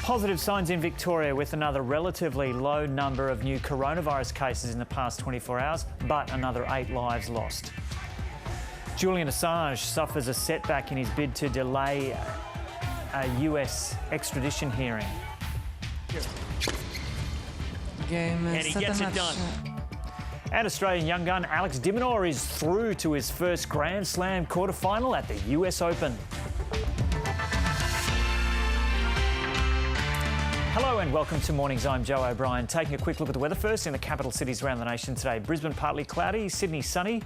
Positive signs in Victoria with another relatively low number of new coronavirus cases in the past 24 hours, but another 8 lives lost. Julian Assange suffers a setback in his bid to delay a US extradition hearing. And he gets it done. And Australian young gun Alex de Minaur is through to his first Grand Slam quarterfinal at the US Open. Hello and welcome to Mornings. I'm Joe O'Brien. Taking a quick look at the weather first in the capital cities around the nation today. Brisbane partly cloudy, Sydney sunny,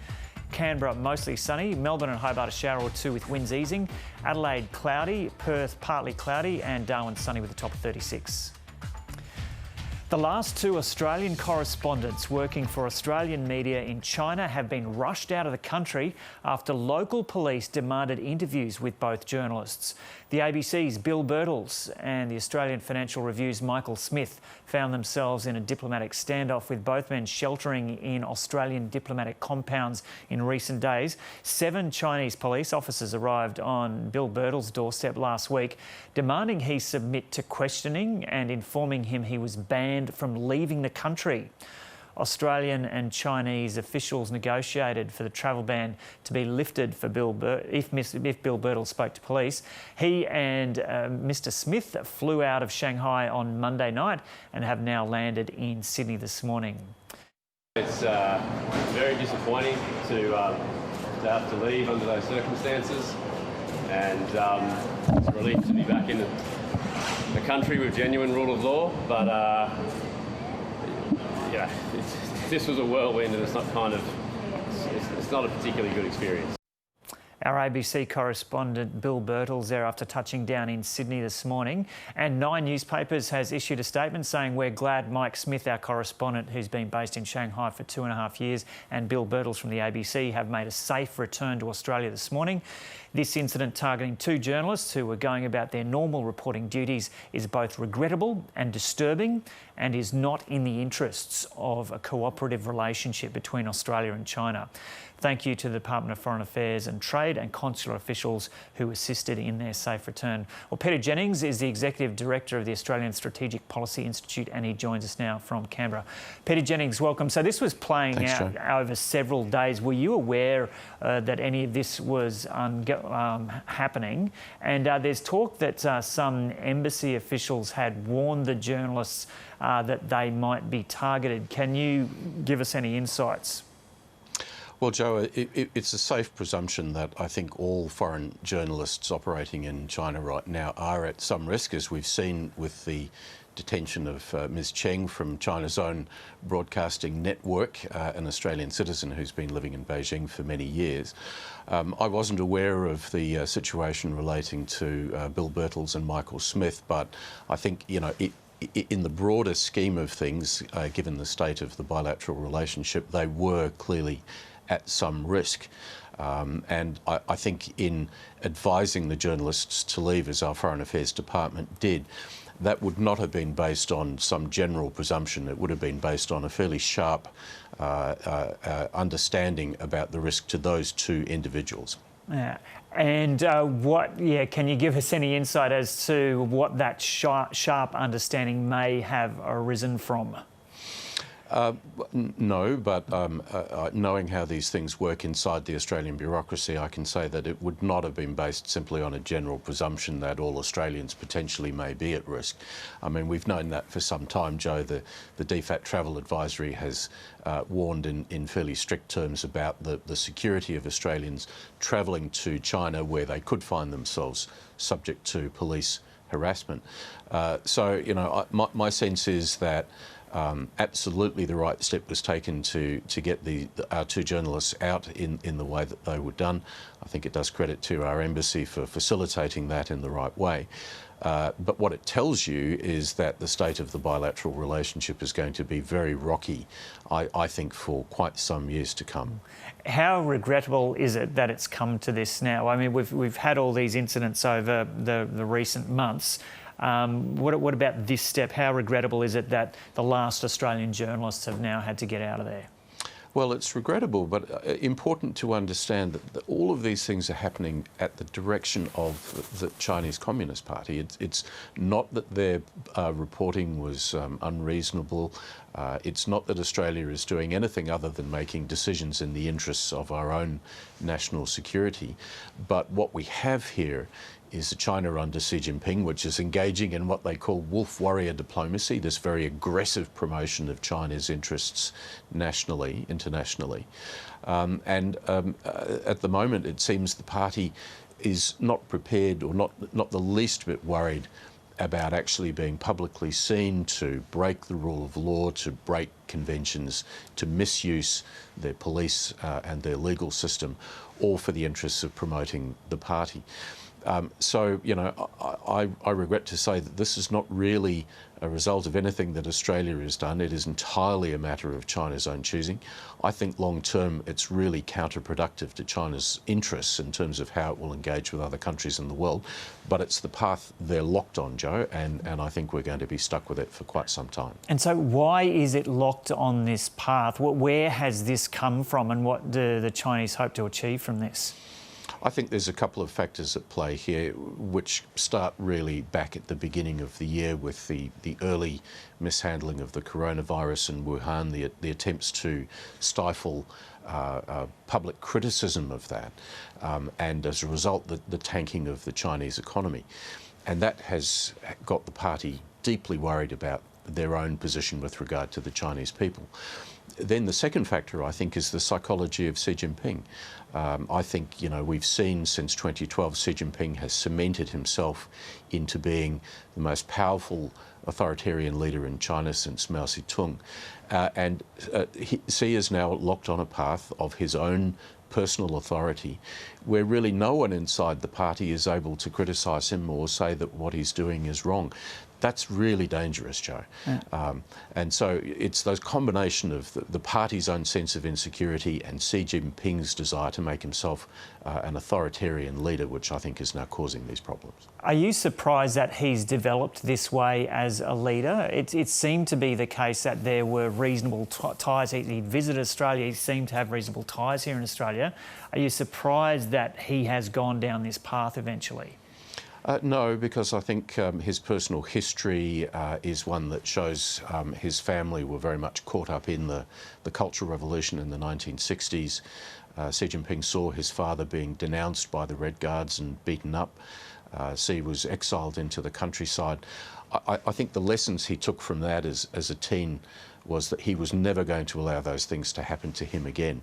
Canberra mostly sunny, Melbourne and Hobart a shower or two with winds easing, Adelaide cloudy, Perth partly cloudy and Darwin sunny with a top of 36. The last two Australian correspondents working for Australian media in China have been rushed out of the country after local police demanded interviews with both journalists. The ABC's Bill Birtles and the Australian Financial Review's Michael Smith found themselves in a diplomatic standoff, with both men sheltering in Australian diplomatic compounds in recent days. 7 Chinese police officers arrived on Bill Birtles' doorstep last week, demanding he submit to questioning and informing him he was banned from leaving the country. Australian and Chinese officials negotiated for the travel ban to be lifted for if Bill Birtles spoke to police. He and Mr Smith flew out of Shanghai on Monday night and have now landed in Sydney this morning. It's very disappointing to have to leave under those circumstances, and it's a relief to be back in the country with genuine rule of law, but yeah, this was a whirlwind, and it's not a particularly good experience. Our ABC correspondent Bill Birtles there after touching down in Sydney this morning. And 9 newspapers has issued a statement saying, "We're glad Mike Smith, our correspondent who's been based in Shanghai for 2.5 years, and Bill Birtles from the ABC have made a safe return to Australia this morning. This incident targeting 2 journalists who were going about their normal reporting duties is both regrettable and disturbing, and is not in the interests of a cooperative relationship between Australia and China. Thank you to the Department of Foreign Affairs and Trade and consular officials who assisted in their safe return." Well, Peter Jennings is the Executive Director of the Australian Strategic Policy Institute, and he joins us now from Canberra. Peter Jennings, welcome. So this was playing out over several days. Were you aware that any of this was happening? And there's talk that some embassy officials had warned the journalists that they might be targeted. Can you give us any insights? Well, Joe, it's a safe presumption that I think all foreign journalists operating in China right now are at some risk, as we've seen with the detention of Ms Cheng from China's own broadcasting network, an Australian citizen who's been living in Beijing for many years. I wasn't aware of the situation relating to Bill Birtles and Michael Smith, but I think, you know, in the broader scheme of things, given the state of the bilateral relationship, they were clearly at some risk. And I think in advising the journalists to leave, as our Foreign Affairs Department did, that would not have been based on some general presumption. It would have been based on a fairly sharp understanding about the risk to those 2 individuals. Yeah. And can you give us any insight as to what that sharp understanding may have arisen from? No, but knowing how these things work inside the Australian bureaucracy, I can say that it would not have been based simply on a general presumption that all Australians potentially may be at risk. I mean, we've known that for some time, Joe. The DFAT Travel Advisory has warned in fairly strict terms about the security of Australians travelling to China, where they could find themselves subject to police harassment. So, you know, my sense is that absolutely the right step was taken to get our 2 journalists out in the way that they were done. I think it does credit to our embassy for facilitating that in the right way. But what it tells you is that the state of the bilateral relationship is going to be very rocky, I think, for quite some years to come. How regrettable is it that it's come to this now? I mean, we've had all these incidents over the recent months. What about this step? How regrettable is it that the last Australian journalists have now had to get out of there? Well, it's regrettable, but important to understand that all of these things are happening at the direction of the Chinese Communist Party. It's not that their reporting was unreasonable. It's not that Australia is doing anything other than making decisions in the interests of our own national security. But what we have here is China under Xi Jinping, which is engaging in what they call wolf warrior diplomacy, this very aggressive promotion of China's interests nationally, internationally. At the moment, it seems the party is not prepared or not the least bit worried about actually being publicly seen to break the rule of law, to break conventions, to misuse their police and their legal system, all for the interests of promoting the party. So, you know, I regret to say that this is not really a result of anything that Australia has done. It is entirely a matter of China's own choosing. I think long term it's really counterproductive to China's interests in terms of how it will engage with other countries in the world. But it's the path they're locked on, Joe, and I think we're going to be stuck with it for quite some time. And so why is it locked on this path? Where has this come from, and what do the Chinese hope to achieve from this? I think there's a couple of factors at play here which start really back at the beginning of the year with the early mishandling of the coronavirus in Wuhan, the attempts to stifle public criticism of that, and as a result the tanking of the Chinese economy. And that has got the party deeply worried about their own position with regard to the Chinese people. Then the second factor, I think, is the psychology of Xi Jinping. I think, you know, we've seen since 2012 Xi Jinping has cemented himself into being the most powerful authoritarian leader in China since Mao Zedong. Xi is now locked on a path of his own personal authority where really no one inside the party is able to criticise him or say that what he's doing is wrong. That's really dangerous, Joe. Yeah. And so it's those combination of the party's own sense of insecurity and Xi Jinping's desire to make himself an authoritarian leader, which I think is now causing these problems. Are you surprised that he's developed this way as a leader? It seemed to be the case that there were reasonable ties. He visited Australia. He seemed to have reasonable ties here in Australia. Are you surprised that he has gone down this path eventually? No, because I think his personal history is one that shows his family were very much caught up in the Cultural Revolution in the 1960s. Xi Jinping saw his father being denounced by the Red Guards and beaten up. Xi was exiled into the countryside. I think the lessons he took from that as a teen was that he was never going to allow those things to happen to him again.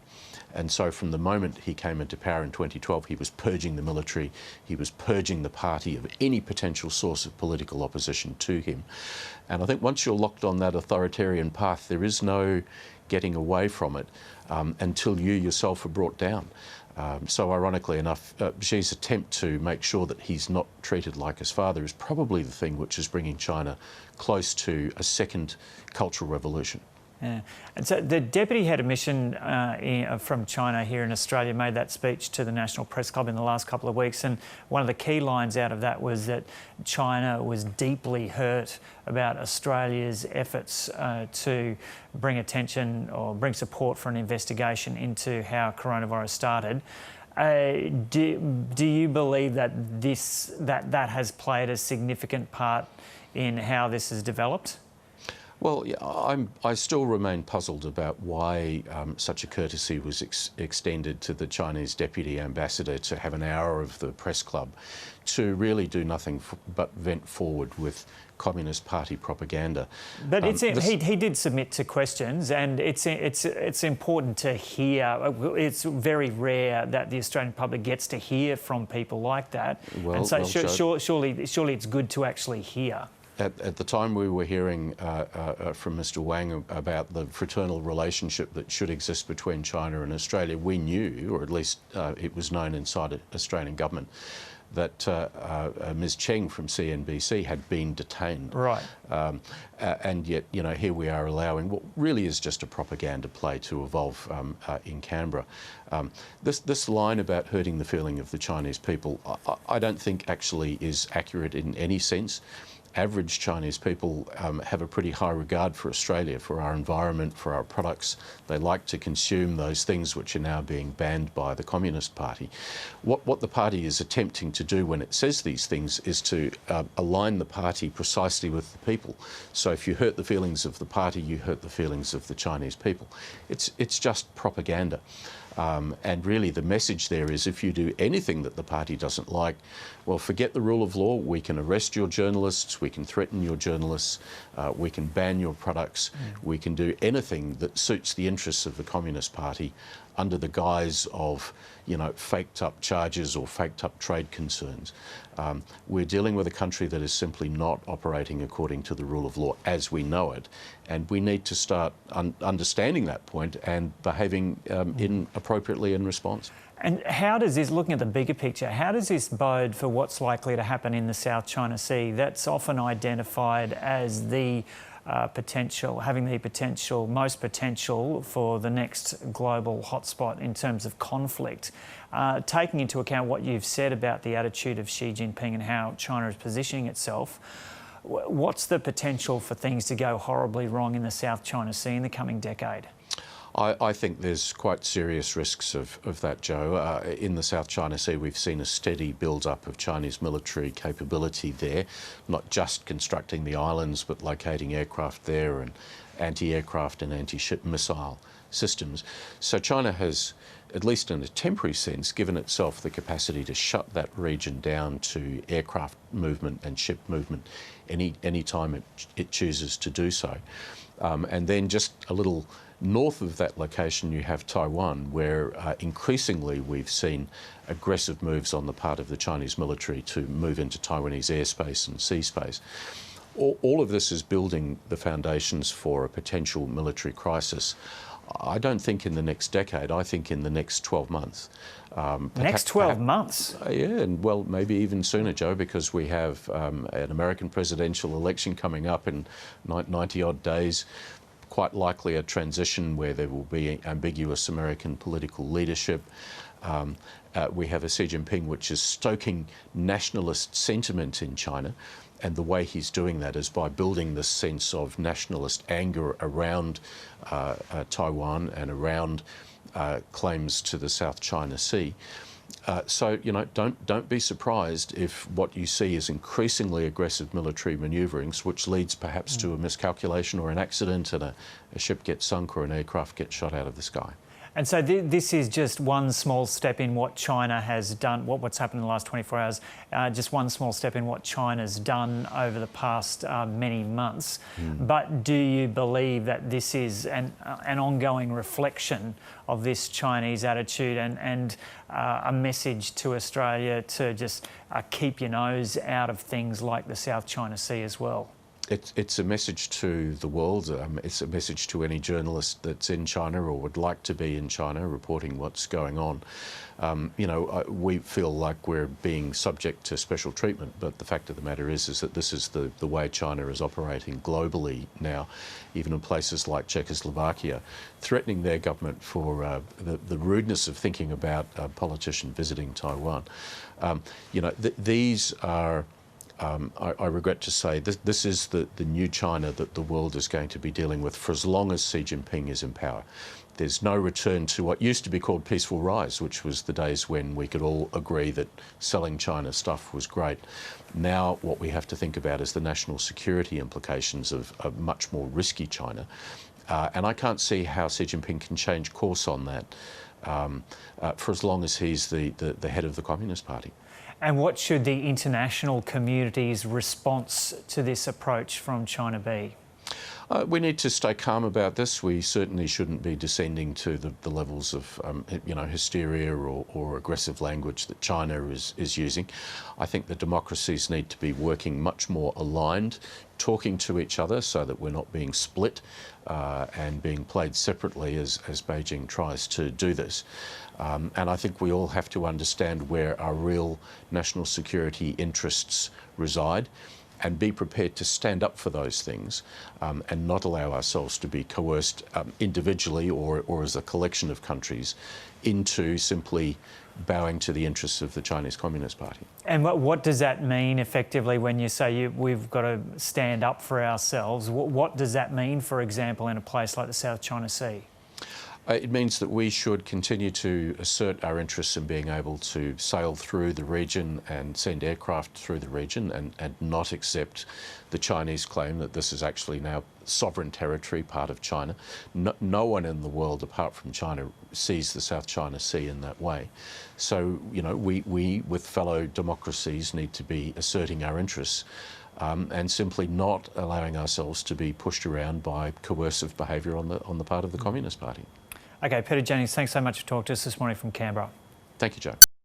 And so from the moment he came into power in 2012, he was purging the military, he was purging the party of any potential source of political opposition to him. And I think once you're locked on that authoritarian path, there is no getting away from it until you yourself are brought down. So ironically enough, Xi's attempt to make sure that he's not treated like his father is probably the thing which is bringing China close to a second cultural revolution. Yeah. And so the Deputy Head of Mission from China here in Australia made that speech to the National Press Club in the last couple of weeks, and one of the key lines out of that was that China was deeply hurt about Australia's efforts to bring attention or bring support for an investigation into how coronavirus started. Do you believe that that has played a significant part in how this has developed? Well, yeah, I still remain puzzled about why such a courtesy was extended to the Chinese Deputy Ambassador to have an hour of the press club to really do nothing but vent forward with Communist Party propaganda. But he did submit to questions, and it's important to hear. It's very rare that the Australian public gets to hear from people like that. Well, and so surely it's good to actually hear. At the time we were hearing from Mr Wang about the fraternal relationship that should exist between China and Australia, we knew, or at least it was known inside the Australian government, that Ms Cheng from CNBC had been detained. Right. And yet, you know, here we are allowing what really is just a propaganda play to evolve in Canberra. This line about hurting the feeling of the Chinese people, I don't think actually is accurate in any sense. average Chinese people have a pretty high regard for Australia, for our environment, for our products. They like to consume those things which are now being banned by the Communist Party. What the party is attempting to do when it says these things is to align the party precisely with the people. So if you hurt the feelings of the party, you hurt the feelings of the Chinese people. It's just propaganda. And really the message there is, if you do anything that the party doesn't like, well, forget the rule of law. We can arrest your journalists, we can threaten your journalists, we can ban your products, we can do anything that suits the interests of the Communist Party under the guise of, you know, faked up charges or faked up trade concerns. We're dealing with a country that is simply not operating according to the rule of law as we know it, and we need to start understanding that point and behaving appropriately in response. And how does this, looking at the bigger picture, how does this bode for what's likely to happen in the South China Sea? That's often identified as the having the most potential for the next global hotspot in terms of conflict. Taking into account what you've said about the attitude of Xi Jinping and how China is positioning itself, what's the potential for things to go horribly wrong in the South China Sea in the coming decade? I think there's quite serious risks of that, Joe. In the South China Sea, we've seen a steady build-up of Chinese military capability there, not just constructing the islands, but locating aircraft there and anti-aircraft and anti-ship missile systems. So China has, at least in a temporary sense, given itself the capacity to shut that region down to aircraft movement and ship movement any time it chooses to do so. And then just a little north of that location, you have Taiwan, where increasingly we've seen aggressive moves on the part of the Chinese military to move into Taiwanese airspace and sea space. All of this is building the foundations for a potential military crisis. I don't think in the next decade, I think in the next 12 months. Next 12 months? Yeah, and well, maybe even sooner, Joe, because we have an American presidential election coming up in 90-odd days. Quite likely a transition where there will be ambiguous American political leadership. We have a Xi Jinping which is stoking nationalist sentiment in China, and the way he's doing that is by building this sense of nationalist anger around Taiwan and around claims to the South China Sea. So, you know, don't be surprised if what you see is increasingly aggressive military manoeuvrings, which leads perhaps to a miscalculation or an accident and a ship gets sunk or an aircraft gets shot out of the sky. And so this is just one small step in what China has done, what's happened in the last 24 hours, just one small step in what China's done over the past many months. But do you believe that this is an ongoing reflection of this Chinese attitude and a message to Australia to just keep your nose out of things like the South China Sea as well? It's a message to the world. It's a message to any journalist that's in China or would like to be in China reporting what's going on. You know, we feel like we're being subject to special treatment, but the fact of the matter is that this is the way China is operating globally now, even in places like Czechoslovakia, threatening their government for the rudeness of thinking about a politician visiting Taiwan. You know, these are... I regret to say this is the new China that the world is going to be dealing with for as long as Xi Jinping is in power. There's no return to what used to be called peaceful rise, which was the days when we could all agree that selling China stuff was great. Now what we have to think about is the national security implications of a much more risky China. And I can't see how Xi Jinping can change course on that for as long as he's the head of the Communist Party. And what should the international community's response to this approach from China be? We need to stay calm about this. We certainly shouldn't be descending to the levels of you know, hysteria or aggressive language that China is using. I think the democracies need to be working much more aligned, talking to each other so that we're not being split and being played separately as Beijing tries to do this. And I think we all have to understand where our real national security interests reside. and be prepared to stand up for those things and not allow ourselves to be coerced individually or as a collection of countries into simply bowing to the interests of the Chinese Communist Party. And what does that mean effectively when you say we've got to stand up for ourselves? What does that mean, for example, in a place like the South China Sea? It means that we should continue to assert our interests in being able to sail through the region and send aircraft through the region and not accept the Chinese claim that this is actually now sovereign territory, part of China. No one in the world apart from China sees the South China Sea in that way. So, you know, we with fellow democracies need to be asserting our interests and simply not allowing ourselves to be pushed around by coercive behaviour on the part of the Communist Party. Okay, Peter Jennings, thanks so much for talking to us this morning from Canberra. Thank you, Joe.